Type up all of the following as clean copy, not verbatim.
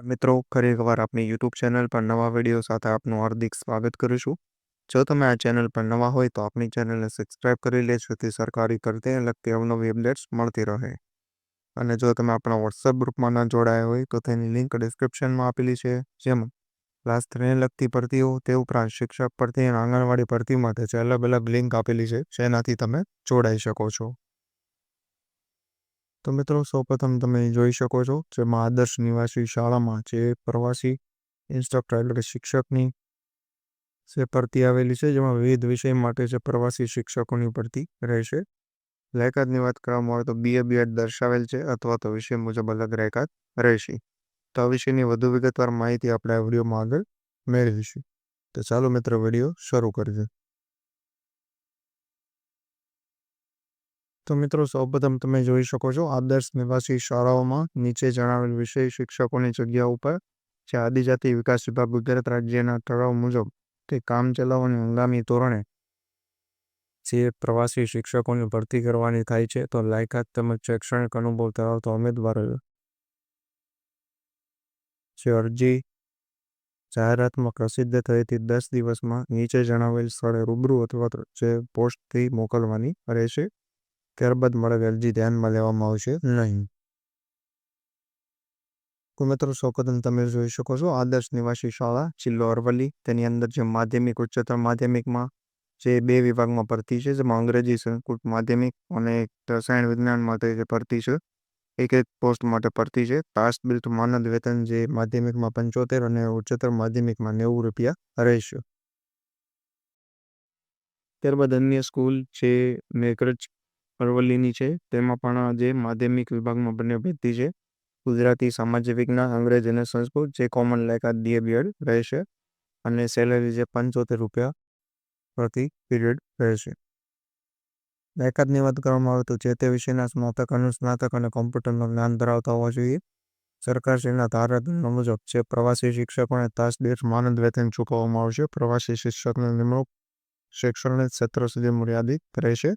મિત્રો, ફરી એકવાર આપણી યુટ્યુબ ચેનલ પર નવા વિડીયો સાથે આપનું હાર્દિક સ્વાગત કરું છું. જો તમે આ ચેનલ પર નવા હોય તો આપણી ચેનલને સબસ્ક્રાઇબ કરી લેજો જેથી સરકારી કરતે લગતી અવનવી અપડેટ્સ મળતી રહે. અને જો તમે આપણા વોટ્સએપ ગ્રુપમાં ન જોડાયા હોય તો તેની લિંક ડિસ્ક્રિપ્શનમાં આપેલી છે, જેમાં ક્લાસ 3ને લગતી ભરતીઓ તે ઉપરાંત શિક્ષક ભરતી અને આંગણવાડી ભરતી માટે જે અલગ અલગ લિંક આપેલી છે જેનાથી તમે જોડાઈ શકો છો. તો મિત્રો, સૌપ્રથમ તમે જોઈ શકો છો જેમાં આદર્શ નિવાસી શાળામાં જે પ્રવાસી ઇન્સ્ટ્રક્ટર એટલે કે શિક્ષકની જે ભરતી આવેલી છે, જેમાં વિવિધ વિષય માટે જે પ્રવાસી શિક્ષકોની ભરતી રહેશે. લાયકાતની વાત કરવામાં આવે તો BA BEd દર્શાવેલ છે અથવા તો વિષય મુજબ અલગ લાયકાત રહેશે. તો આ વિષયની વધુ વિગતવાર માહિતી આપણે આ વિડીયોમાં આગળ મેળવીશું. તો ચાલો મિત્રો, વિડીયો શરૂ કરીએ. તો મિત્રો, સૌપ્રથમ તમે જોઈ શકો છો આદર્શ નિવાસી શાળાઓમાં નીચે જણાવેલ વિષય શિક્ષકોની જગ્યા ઉપર જે આદિજાતિ વિકાસ વિભાગ ગુજરાત રાજ્યના ઠરાવ મુજબ તે કામચલાઉ અને હંગામી ધોરણે જે પ્રવાસી શિક્ષકોની ભરતી કરવાની થાય છે. તો લાયકાત તેમજ શૈક્ષણિક અનુભવ ધરાવતા ઉમેદવારો જે અરજી જાહેરાતમાં પ્રસિદ્ધ થયેથી 10 દિવસમાં નીચે જણાવેલ સ્થળે રૂબરૂ અથવા તો જે પોસ્ટથી મોકલવાની રહેશે. ત્યારબાદ મળેલ અરજી ધ્યાનમાં લેવામાં આવશે નહીં. તો મિત્રો, સૌપ્રથમ તમે જોઈ શકો છો આદર્શ નિવાસી શાળા જિલ્લો અરવલ્લી, તેની અંદર જે માધ્યમિક ઉચ્ચતર માધ્યમિકમાં જે 2 વિભાગમાં ભરતી છે, જેમાં અંગ્રેજી સંસ્કૃત માધ્યમિક અને રસાયણ વિજ્ઞાન માટે જે ભરતી છે, એક પોસ્ટ માટે ભરતી છે. પાસ બિલ્ટ માનદ વેતન જે માધ્યમિકમાં 75 અને ઉચ્ચતર માધ્યમિકમાં 90 રૂપિયા રહેશે. ત્યારબાદ અન્ય સ્કૂલ જે મેઘરજ અરવલ્લીની છે, તેમાં પણ જે માધ્યમિક વિભાગમાં બંને ભરતી છે. ગુજરાતી, સામાજિક વિજ્ઞાન, અંગ્રેજી અને સંસ્કૃત જે કોમન લાયકાત BA BEd રહેશે અને સેલેરી જે 75 રૂપિયા પ્રતિ પીરિયડ રહેશે. લાયકાતની વાત કરવામાં આવે તો જે તે વિષયના સ્નાતક, અનુસ્નાતક અને કોમ્પ્યુટરનું જ્ઞાન ધરાવતા હોવા જોઈએ. સરકારશ્રીના ધારાધોરણો મુજબ જે પ્રવાસી શિક્ષકોને તાસ દીઠ માનદ વેતન ચૂકવવામાં આવશે. પ્રવાસી શિક્ષકની નિમણૂક શૈક્ષણિક ક્ષેત્ર સુધી મર્યાદિત રહેશે.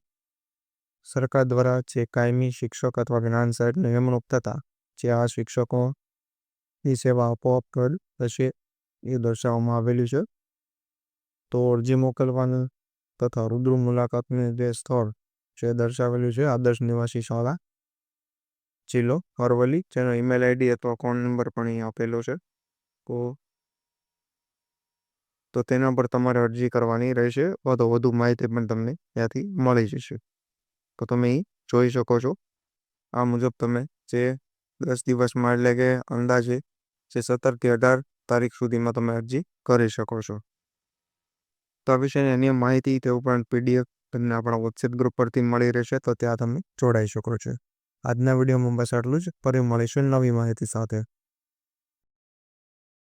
સરકાર દ્વારા જે કાયમી શિક્ષક અથવા જ્ઞાન સાહેબની નિમણૂક થતા જે આ શિક્ષકોની સેવા આપોઆપ રદ થશે એ દર્શાવવામાં આવેલું છે. તો અરજી મોકલવાનું તથા રૂબરૂ મુલાકાતનું જે સ્થળ જે દર્શાવેલું છે આદર્શ નિવાસી શાળા જિલ્લો અરવલ્લી, જેનો ઈમેલ ID અથવા ફોન નંબર પણ અહીં આપેલો છે. તો તેના પર તમારે અરજી કરવાની રહેશે અથવા તો વધુ માહિતી પણ તમને ત્યાંથી મળી જશે. તો તમે અહીં જોઈ શકો છો આ મુજબ તમે જે 10 દિવસમાં એટલે કે અંદાજે જે 17 થી 18 તારીખ સુધીમાં તમે અરજી કરી શકો છો. તો આ વિષયની અન્ય માહિતી તે ઉપરાંત PDF તમને આપણા વોટ્સએપ ગ્રુપ પરથી મળી રહેશે, તો ત્યાં તમે જોડાઈ શકો છો. આજના વિડીયોમાં બસ આટલું જ. ફરી મળીશું નવી માહિતી સાથે.